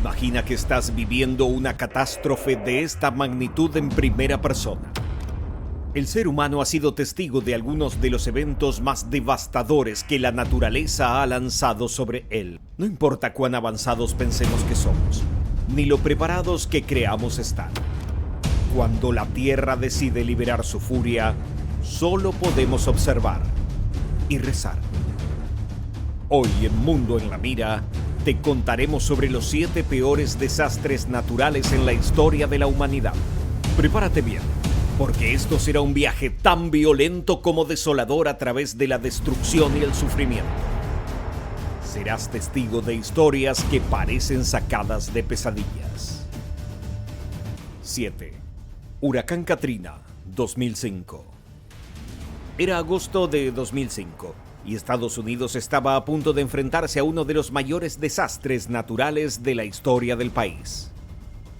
Imagina que estás viviendo una catástrofe de esta magnitud en primera persona. El ser humano ha sido testigo de algunos de los eventos más devastadores que la naturaleza ha lanzado sobre él. No importa cuán avanzados pensemos que somos, ni lo preparados que creamos estar. Cuando la Tierra decide liberar su furia, solo podemos observar y rezar. Hoy en Mundo en la Mira, te contaremos sobre los 7 peores desastres naturales en la historia de la humanidad. Prepárate bien, porque esto será un viaje tan violento como desolador a través de la destrucción y el sufrimiento. Serás testigo de historias que parecen sacadas de pesadillas. 7. Huracán Katrina, 2005. Era agosto de 2005 y Estados Unidos estaba a punto de enfrentarse a uno de los mayores desastres naturales de la historia del país.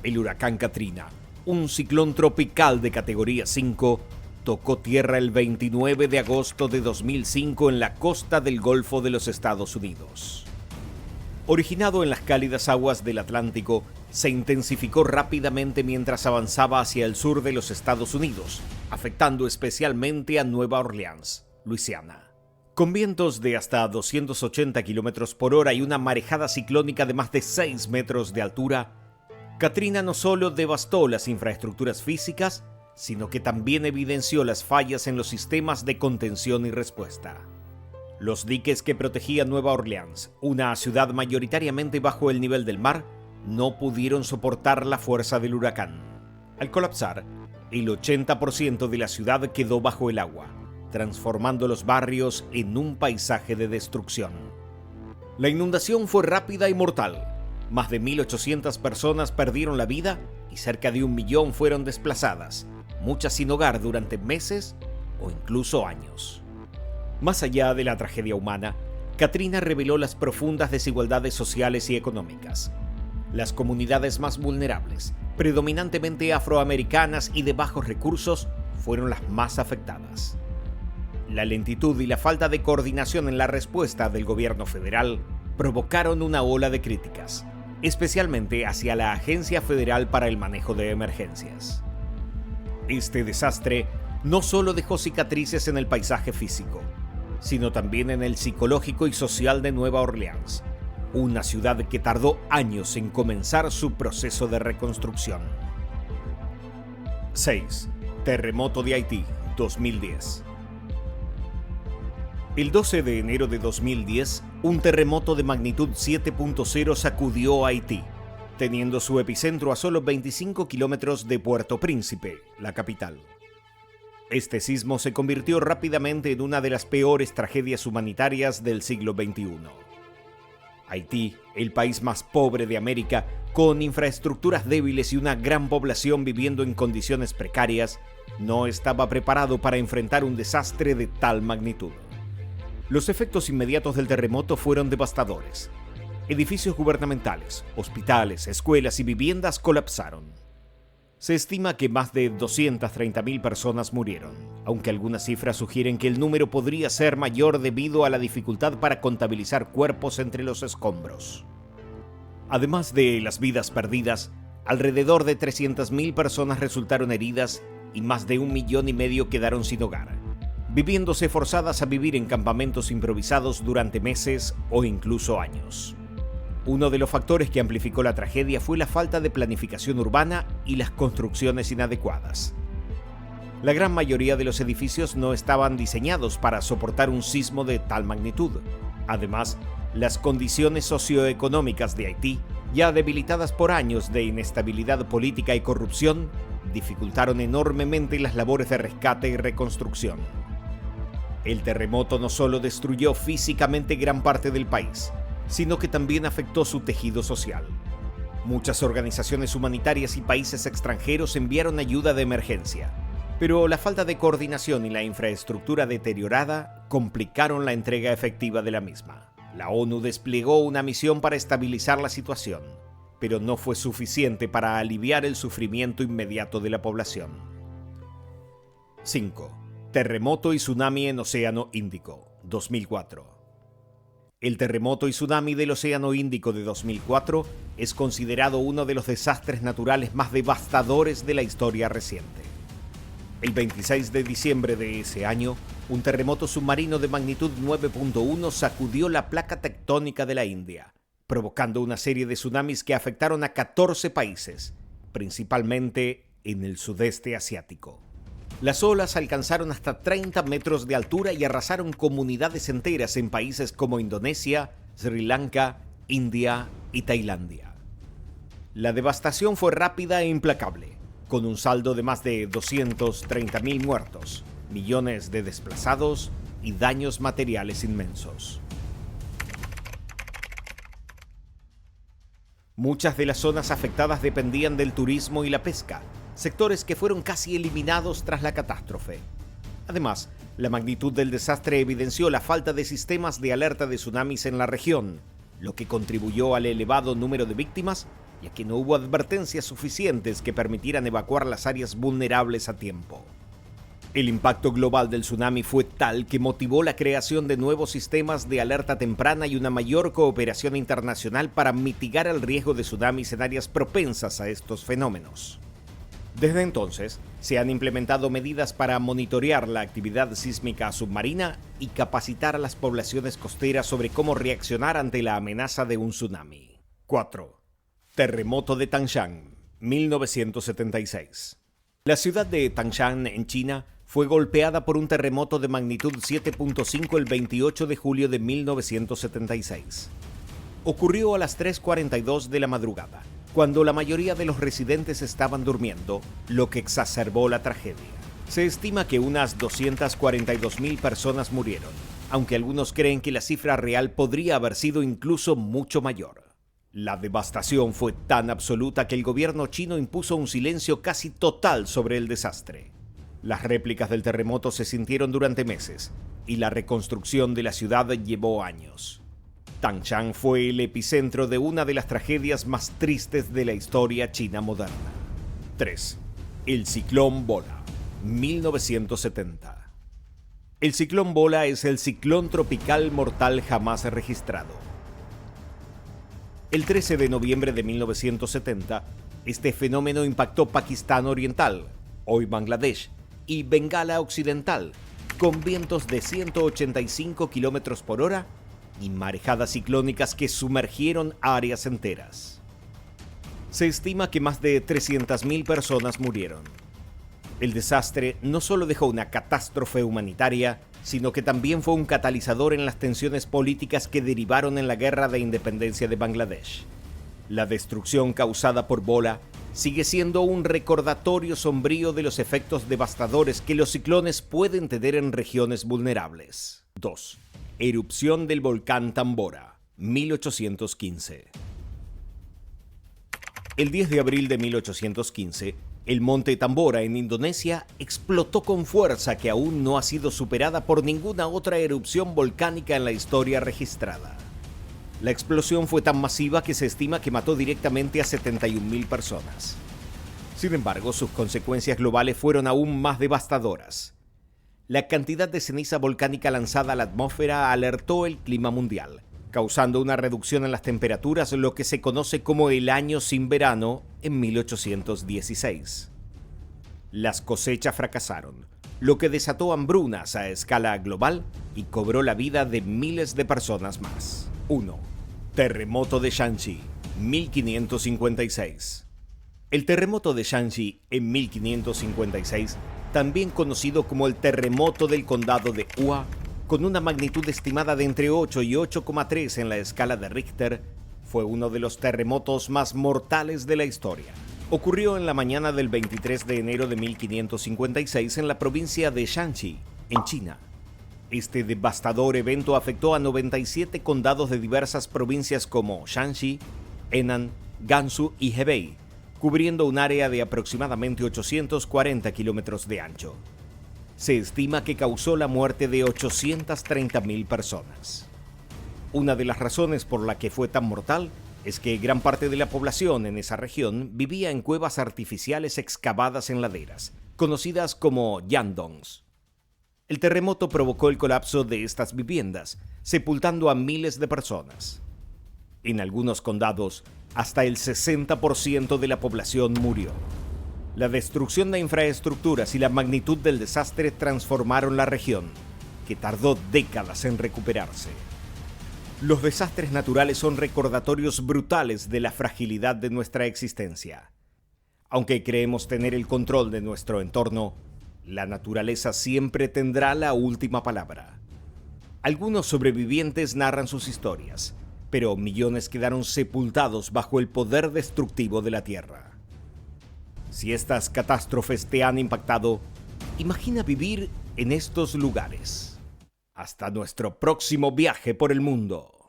El huracán Katrina, un ciclón tropical de categoría 5, tocó tierra el 29 de agosto de 2005 en la costa del Golfo de los Estados Unidos. Originado en las cálidas aguas del Atlántico, se intensificó rápidamente mientras avanzaba hacia el sur de los Estados Unidos, afectando especialmente a Nueva Orleans, Luisiana. Con vientos de hasta 280 km por hora y una marejada ciclónica de más de 6 metros de altura, Katrina no solo devastó las infraestructuras físicas, sino que también evidenció las fallas en los sistemas de contención y respuesta. Los diques que protegían Nueva Orleans, una ciudad mayoritariamente bajo el nivel del mar, no pudieron soportar la fuerza del huracán. Al colapsar, el 80% de la ciudad quedó bajo el agua, transformando los barrios en un paisaje de destrucción. La inundación fue rápida y mortal. Más de 1.800 personas perdieron la vida y cerca de 1 millón fueron desplazadas, muchas sin hogar durante meses o incluso años. Más allá de la tragedia humana, Katrina reveló las profundas desigualdades sociales y económicas. Las comunidades más vulnerables, predominantemente afroamericanas y de bajos recursos, fueron las más afectadas. La lentitud y la falta de coordinación en la respuesta del gobierno federal provocaron una ola de críticas, especialmente hacia la Agencia Federal para el Manejo de Emergencias. Este desastre no solo dejó cicatrices en el paisaje físico, sino también en el psicológico y social de Nueva Orleans, una ciudad que tardó años en comenzar su proceso de reconstrucción. 6. Terremoto de Haití, 2010. El 12 de enero de 2010, un terremoto de magnitud 7.0 sacudió a Haití, teniendo su epicentro a solo 25 kilómetros de Puerto Príncipe, la capital. Este sismo se convirtió rápidamente en una de las peores tragedias humanitarias del siglo XXI. Haití, el país más pobre de América, con infraestructuras débiles y una gran población viviendo en condiciones precarias, no estaba preparado para enfrentar un desastre de tal magnitud. Los efectos inmediatos del terremoto fueron devastadores. Edificios gubernamentales, hospitales, escuelas y viviendas colapsaron. Se estima que más de 230.000 personas murieron, aunque algunas cifras sugieren que el número podría ser mayor debido a la dificultad para contabilizar cuerpos entre los escombros. Además de las vidas perdidas, alrededor de 300.000 personas resultaron heridas y más de 1,5 millones quedaron sin hogar, viviéndose forzadas a vivir en campamentos improvisados durante meses o incluso años. Uno de los factores que amplificó la tragedia fue la falta de planificación urbana y las construcciones inadecuadas. La gran mayoría de los edificios no estaban diseñados para soportar un sismo de tal magnitud. Además, las condiciones socioeconómicas de Haití, ya debilitadas por años de inestabilidad política y corrupción, dificultaron enormemente las labores de rescate y reconstrucción. El terremoto no solo destruyó físicamente gran parte del país, sino que también afectó su tejido social. Muchas organizaciones humanitarias y países extranjeros enviaron ayuda de emergencia, pero la falta de coordinación y la infraestructura deteriorada complicaron la entrega efectiva de la misma. La ONU desplegó una misión para estabilizar la situación, pero no fue suficiente para aliviar el sufrimiento inmediato de la población. 5. Terremoto y tsunami en Océano Índico, 2004. El terremoto y tsunami del Océano Índico de 2004 es considerado uno de los desastres naturales más devastadores de la historia reciente. El 26 de diciembre de ese año, un terremoto submarino de magnitud 9.1 sacudió la placa tectónica de la India, provocando una serie de tsunamis que afectaron a 14 países, principalmente en el sudeste asiático. Las olas alcanzaron hasta 30 metros de altura y arrasaron comunidades enteras en países como Indonesia, Sri Lanka, India y Tailandia. La devastación fue rápida e implacable, con un saldo de más de 230.000 muertos, millones de desplazados y daños materiales inmensos. Muchas de las zonas afectadas dependían del turismo y la pesca, sectores que fueron casi eliminados tras la catástrofe. Además, la magnitud del desastre evidenció la falta de sistemas de alerta de tsunamis en la región, lo que contribuyó al elevado número de víctimas, ya que no hubo advertencias suficientes que permitieran evacuar las áreas vulnerables a tiempo. El impacto global del tsunami fue tal que motivó la creación de nuevos sistemas de alerta temprana y una mayor cooperación internacional para mitigar el riesgo de tsunamis en áreas propensas a estos fenómenos. Desde entonces, se han implementado medidas para monitorear la actividad sísmica submarina y capacitar a las poblaciones costeras sobre cómo reaccionar ante la amenaza de un tsunami. 4. Terremoto de Tangshan, 1976. La ciudad de Tangshan, en China, fue golpeada por un terremoto de magnitud 7.5 el 28 de julio de 1976. Ocurrió a las 3:42 de la madrugada, cuando la mayoría de los residentes estaban durmiendo, lo que exacerbó la tragedia. Se estima que unas 242.000 personas murieron, aunque algunos creen que la cifra real podría haber sido incluso mucho mayor. La devastación fue tan absoluta que el gobierno chino impuso un silencio casi total sobre el desastre. Las réplicas del terremoto se sintieron durante meses, y la reconstrucción de la ciudad llevó años. Tangshan fue el epicentro de una de las tragedias más tristes de la historia china moderna. 3. El ciclón Bola, 1970. El ciclón Bola es el ciclón tropical mortal jamás registrado. El 13 de noviembre de 1970, este fenómeno impactó Pakistán Oriental, hoy Bangladesh, y Bengala Occidental, con vientos de 185 km por hora y marejadas ciclónicas que sumergieron áreas enteras. Se estima que más de 300.000 personas murieron. El desastre no solo dejó una catástrofe humanitaria, sino que también fue un catalizador en las tensiones políticas que derivaron en la guerra de independencia de Bangladesh. La destrucción causada por Bola sigue siendo un recordatorio sombrío de los efectos devastadores que los ciclones pueden tener en regiones vulnerables. 2. Erupción del volcán Tambora, 1815. El 10 de abril de 1815, el monte Tambora en Indonesia explotó con fuerza que aún no ha sido superada por ninguna otra erupción volcánica en la historia registrada. La explosión fue tan masiva que se estima que mató directamente a 71.000 personas. Sin embargo, sus consecuencias globales fueron aún más devastadoras. La cantidad de ceniza volcánica lanzada a la atmósfera alertó el clima mundial, causando una reducción en las temperaturas, lo que se conoce como el año sin verano en 1816. Las cosechas fracasaron, lo que desató hambrunas a escala global y cobró la vida de miles de personas más. 1. Terremoto de Shanxi, 1556. El terremoto de Shanxi en 1556, también conocido como el terremoto del condado de Hua, con una magnitud estimada de entre 8 y 8,3 en la escala de Richter, fue uno de los terremotos más mortales de la historia. Ocurrió en la mañana del 23 de enero de 1556 en la provincia de Shanxi, en China. Este devastador evento afectó a 97 condados de diversas provincias como Shanxi, Henan, Gansu y Hebei, cubriendo un área de aproximadamente 840 kilómetros de ancho. Se estima que causó la muerte de 830.000 personas. Una de las razones por la que fue tan mortal es que gran parte de la población en esa región vivía en cuevas artificiales excavadas en laderas, conocidas como yandongs. El terremoto provocó el colapso de estas viviendas, sepultando a miles de personas. En algunos condados, hasta el 60% de la población murió. La destrucción de infraestructuras y la magnitud del desastre transformaron la región, que tardó décadas en recuperarse. Los desastres naturales son recordatorios brutales de la fragilidad de nuestra existencia. Aunque creemos tener el control de nuestro entorno, la naturaleza siempre tendrá la última palabra. Algunos sobrevivientes narran sus historias, pero millones quedaron sepultados bajo el poder destructivo de la Tierra. Si estas catástrofes te han impactado, imagina vivir en estos lugares. Hasta nuestro próximo viaje por el mundo.